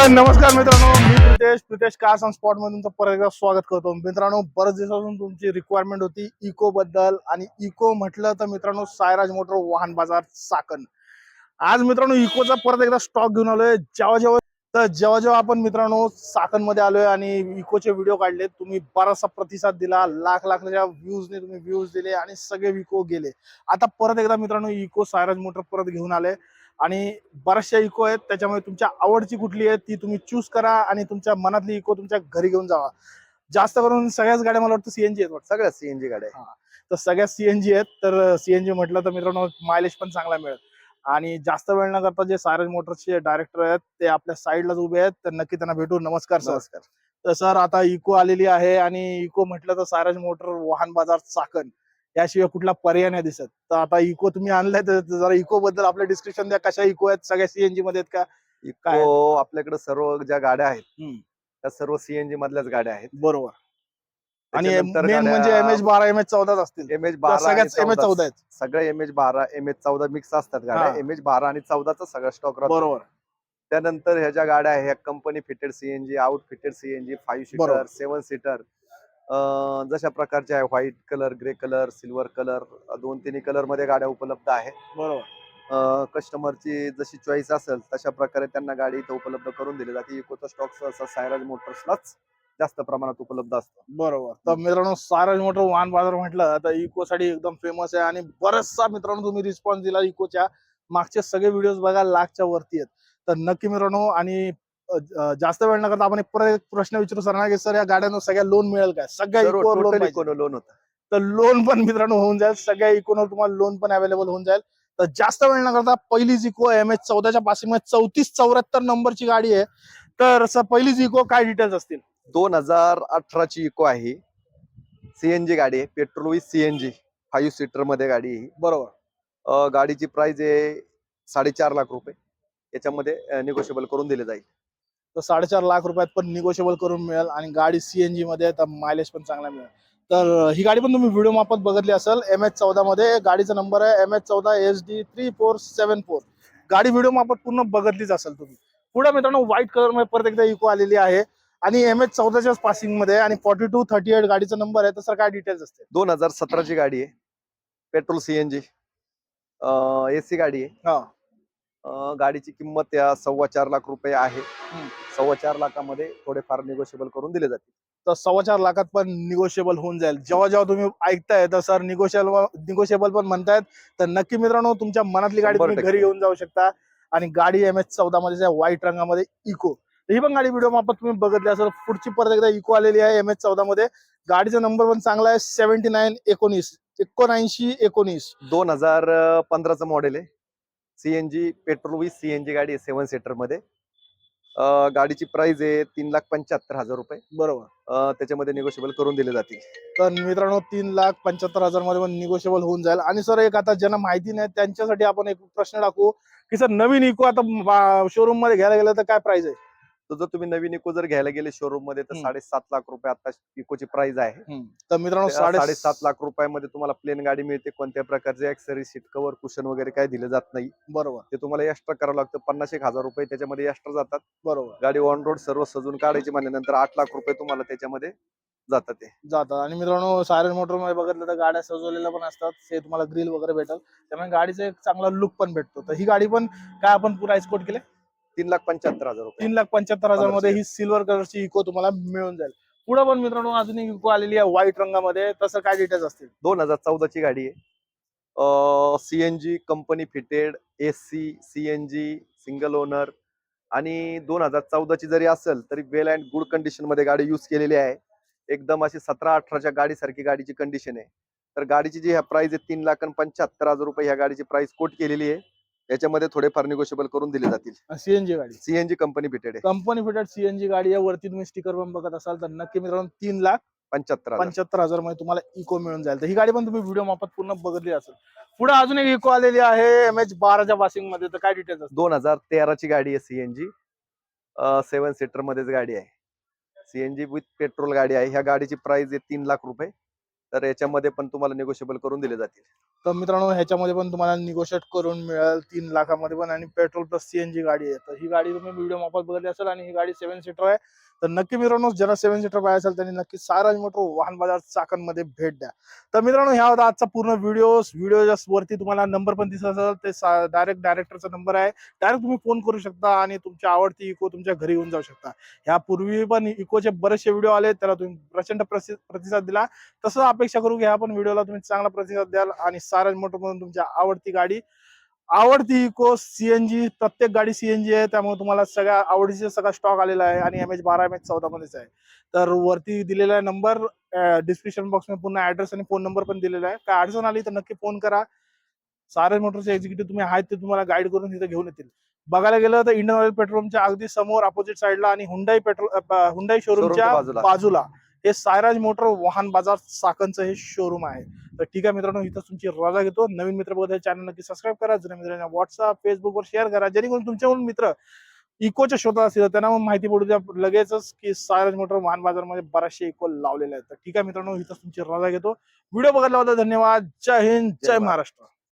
तर नमस्कार मित्रांनो, मी प्रितेश कार्स अँड स्पॉट मध्ये तुमचं परत एकदा स्वागत करतो. मित्रांनो, बरेच दिवसापासून तुमची रिक्वायरमेंट होती इको बद्दल, आणि इको म्हटलं तर मित्रांनो सायराज मोटर वाहन बाजार चाकण. आज मित्रांनो इकोचा परत एकदा स्टॉक घेऊन आलोय. जेव्हा आपण मित्रांनो चाकण मध्ये आलोय आणि इकोचे व्हिडिओ काढले, तुम्ही बराचसा प्रतिसाद दिला, लाखच्या व्ह्यूजने तुम्ही व्ह्यूज दिले आणि सगळे इको गेले. आता परत एकदा मित्रांनो इको सायराज मोटर परत घेऊन आले आणि बऱ्याचशा इको आहेत. त्याच्यामुळे तुमच्या आवडची कुठली आहे ती तुम्ही चूज करा आणि तुमच्या मनातली इको तुमच्या घरी घेऊन जावा. जास्त करून सगळ्याच गाड्या मला वाटतं सीएनजी आहेत. सगळ्या सीएनजी गाड्या हा, तर सगळ्या सीएनजी आहेत. तर सीएनजी म्हटलं तर मित्रांनो मायलेज पण चांगला मिळेल. आणि जास्त वेळ न करता जे सायराज मोटर्सचे डायरेक्टर आहेत ते आपल्या साईडलाच उभे आहेत, तर नक्की त्यांना भेटू. नमस्कार सर. नमस्कार. तर सर, आता इको आलेली आहे आणि इको म्हटलं तर सायराज मोटर वाहन बाजार चाकण याशिवाय कुठला पर्याय नाही दिसत. तर आता इको तुम्ही आणलाय, तर जरा इको बद्दल आपलं डिस्क्रिप्शन द्या. कशा इको आहेत? सगळ्या सीएनजी मध्ये आहेत का? काय आहेत? इको आपल्याकडे सर्व ज्या गाड्या आहेत हम्म, त्या सर्व सीएनजी मधल्याच गाड्या आहेत. बरोबर. आणि त्याच्यानंतर मेन म्हणजे MH12 MH14 असतील. MH12 सगळ्याच MH14 आहेत. सगळ्या MH12 MH14 मिक्स असतात गाड्या. हा. MH12 आणि 14चा सगळा स्टॉक राहतो. बरोबर त्यानंतर ह्या ज्या गाड्या आहेत ह्या company fitted CNG, out fitted CNG, 5 बरोबर. सीटर, 7 सीटर, जशा प्रकारच्या आहे, white colour, grey colour, silver colour, 2-3 colour मध्ये गाड्या उपलब्ध आहेत. बरोबर. कस्टमरची जशी चॉईस असेल तशा प्रकारे त्यांना गाडी इथं उपलब्ध करून दिली जाते. इकोचा स्टॉक सहसा सायराज मोटर्सलाच जास्त प्रमाणात उपलब्ध असतो. बरोबर. तर मित्रांनो, सायराज मोटर वाहन बाजार म्हटलं तर इको साठी एकदम फेमस आहे आणि बराचसा मित्रांनो तुम्ही रिस्पॉन्स दिला इकोच्या. मागचे सगळे व्हिडिओज बघा लाखच्या वरती आहेत. तर नक्की मित्रांनो, आणि जास्त वेळ न करता आपण एक प्रश्न विचारू सर की सर या गाड्यांना सगळ्या लोन मिळेल काय? सगळ्या इकोवर लोन पाहिजे. लोन होतं. तर लोन पण मित्रांनो होऊन जाईल. सगळ्या इकोवर तुम्हाला लोन पण अवेलेबल होऊन जाईल. तर जास्त वेळ न करता पहिलीच इको MH14च्या पासिंग मध्ये 3474 नंबरची गाडी आहे. तर सर पहिलीच इको काय डिटेल्स असतील? 2018 ची इको आहे. सीएनजी गाडी आहे, पेट्रोल विथ सीएनजी, 5 सीटर मध्ये गाडी आहे. बरोबर. गाडीची प्राइस आहे 4.5 लाख रुपये. याच्यामध्ये निगोशिएबल करून दिले जाईल. तर 4.5 लाख रुपयात पण निगोशिएबल करून मिळेल आणि गाडी सीएनजी मध्ये तर मायलेज पण चांगला मिळेल. तर ही गाडी पण तुम्ही व्हिडिओ मार्फत बघितली असेल. MH14 मध्ये गाडीचा नंबर आहे MH14 SD3474. गाडी व्हिडिओ मार्फत पूर्ण बघितलीच असेल तुम्ही. पुढे मित्रांनो व्हाईट कलर मध्ये परत एकदा इको आलेली आहे आणि MH14च्या पासिंग मध्ये आणि 4238 गाडीचा नंबर आहे. तर सर काय डिटेल्स असते? 2017 ची गाडी आहे, पेट्रोल सीएनजी, एसी गाडी आहे. हा. गाडीची किंमत या 4.25 लाख रुपये आहे. 4.25 लाखामध्ये थोडेफार निगोशिएबल करून दिले जाते. तर 4.25 लाखात पण निगोशिएबल होऊन जाईल. जेव्हा तुम्ही ऐकताय तर सर निगोशिएबल पण म्हणतायत. तर नक्की मित्रांनो, तुमच्या मनातली गाडी तुम्ही 100% घरी घेऊन जाऊ शकता. आणि गाडी MH14 मध्ये व्हाईट रंगामध्ये इको, ही पण गाडी व्हिडिओ मार्फत तुम्ही बघितली असेल. पुढची परत एकदा इको आलेली आहे MH14 मध्ये. गाडीचा नंबर पण चांगला आहे 7919 7919. 2015चं मॉडेल आहे. सीएनजी पेट्रोल विथ सीएनजी गाडी आहे, 7 सीटर मध्ये. गाडीची प्राइस आहे 3,75,000 रुपये. बरोबर. त्याच्यामध्ये निगोशिएबल करून दिले जातील. तर मित्रांनो 3,75,000 मध्ये पण निगोशिएबल होऊन जाईल. आणि सर एक आता ज्यांना माहिती नाही त्यांच्यासाठी आपण एक प्रश्न टाकू की सर नवीन इको आता शोरूम मध्ये घ्यायला गेलं तर काय प्राइस आहे? तर जर तुम्ही नवीन इको जर घ्यायला गेले शोरूम मध्ये तर 7.5 लाख रुपये आता इकोची प्राइस आहे. तर मित्रांनो 7.5 लाख रुपयामध्ये तुम्हाला प्लेन गाडी मिळते. कोणत्या प्रकारचे ऍक्सेसरीज, सीट कव्हर, कुशन वगैरे काय दिले जात नाही. बरोबर. ते तुम्हाला एक्स्ट्रा करावं लागतं. 50,000 रुपये त्याच्यामध्ये एक्स्ट्रा जातात. बरोबर. गाडी ऑन रोड सर्व सजून काढायची म्हणल्यानंतर 8 लाख रुपये तुम्हाला त्याच्यामध्ये जातात. आणि मित्रांनो सायरज मोटर मध्ये बघितलं तर गाड्या सजवलेल्या पण असतात. ते तुम्हाला ग्रिल वगैरे भेटेल, त्यामुळे गाडीचा एक चांगला लुक पण भेटतो. तर ही गाडी पण काय आपण प्राइस कोट केले? 3,75,000 रुपये. 3,75,000 मध्ये ही सिल्वर कलरची इको तुम्हाला मिळून जाईल. पुढे पण मित्रांनो अजून एक इको आलेली आहे व्हाईट रंगामध्ये. तसं काय डिटेल्स असतील? 2014 ची गाडी आहे. CNG company fitted, AC CNG, single owner, आणि 2014 ची जरी असेल तरी वेल अँड गुड कंडिशन मध्ये गाडी यूज केलेली आहे. एकदम अशी 17-18च्या गाडी सारखी गाडीची कंडिशन आहे. तर गाडीची जी प्राइस आहे 3,75,000 रुपये ह्या गाडीची प्राइस कोट केलेली आहे. याच्यामध्ये थोडेफार निगोशिएबल करून दिले जातील. सीएनजी गाडी, सीएनजी कंपनी फिटेड आहे. कंपनी फिटेड सीएनजी गाडी आहे. वरती तुम्ही स्टिकर पण बघत असाल तर नक्की मित्रांनो 3,75,000 मध्ये तुम्हाला इको मिळून जाईल. तर ही गाडी पण तुम्ही व्हिडिओ मार्फत पूर्ण बघितली असेल. पुढे अजून एक इको आलेली आहे MH12च्या पासिंग मध्ये. तर काय डिटेल्स असतील? 2013 ची गाडी आहे सीएनजी, 7 सीटर मध्येच गाडी आहे. सीएनजी विथ पेट्रोल गाडी आहे. ह्या गाडीची प्राइस आहे 3 लाख रुपये. तर याच्यामध्ये पण तुम्हाला निगोशिएबल करून दिले जातील. तर मित्रांनो ह्याच्यामध्ये पण तुम्हाला निगोशिएट करून मिळेल 3 लाखामध्ये पण, आणि पेट्रोल प्लस सीएनजी गाडी आहे. तर ही गाडी तुम्ही व्हिडिओ मार्फत बघितली असेल आणि ही गाडी 7 सीटर आहे. तर नक्की मित्रांनो, ज्याला 7 सीटर पाहिजे असेल त्यांनी नक्की सायराज मोटर वाहन बाजार चाकणमध्ये भेट द्या. तर मित्रांनो, ह्या होता आजचा पूर्ण व्हिडिओ वरती तुम्हाला नंबर पण दिसत असेल, ते डायरेक्ट डायरेक्टरचा नंबर आहे. डायरेक्ट तुम्ही फोन करू शकता आणि तुमची आवडती इको तुमच्या घरी येऊन जाऊ शकता. ह्यापूर्वी पण इकोचे बरेचसे व्हिडिओ आले, त्याला तुम्ही प्रचंड प्रतिसाद दिला. तसं अपेक्षा करू की ह्या पण व्हिडिओला तुम्ही चांगला प्रतिसाद द्याल आणि सायराज मोटर मधून तुमची आवडती गाडी, आवडती इको सीएनजी, प्रत्येक गाडी सीएनजी आहे, त्यामुळे तुम्हाला सगळ्या आवडीचा सगळा स्टॉक आलेला आहे आणि MH12 MH14 मध्येच आहे. तर वरती दिलेला नंबर, डिस्क्रिप्शन बॉक्स मध्ये पुन्हा ऍड्रेस आणि फोन नंबर पण दिलेला आहे. काय अडचण आली तर नक्की फोन करा. सायराज मोटरचे एक्झिक्युटिव्ह तुम्ही आहेत ते तुम्हाला गाईड करून तिथे घेऊन येतील. बघायला गेलं तर इंडियन ऑइल पेट्रोलच्या अगदी समोर अपोजिट साईडला आणि हुंडाई शोरूमच्या बाजूला. बाजूला हे सायराज मोटर वाहन बाजार चाकणचं हे शोरूम आहे. तर ठीक आहे मित्रांनो, इथं तुमची रजा घेतो. नवीन मित्र बघत चॅनल नक्की सबस्क्राईब करा. जुन्या मित्रांना व्हॉट्सअप फेसबुकवर शेअर करा, जेणेकरून तुमच्याकडून मित्र इकोच्या शोधात असतील तर त्यांना मग माहिती पडू द्या लगेचच की सायराज मोटर वाहन बाजारमध्ये बऱ्याचशे इको लावलेले आहेत. तर ठीक आहे मित्रांनो, इथं तुमची रजा घेतो. व्हिडिओ बघितल्याबद्दल धन्यवाद. जय हिंद, जय महाराष्ट्र.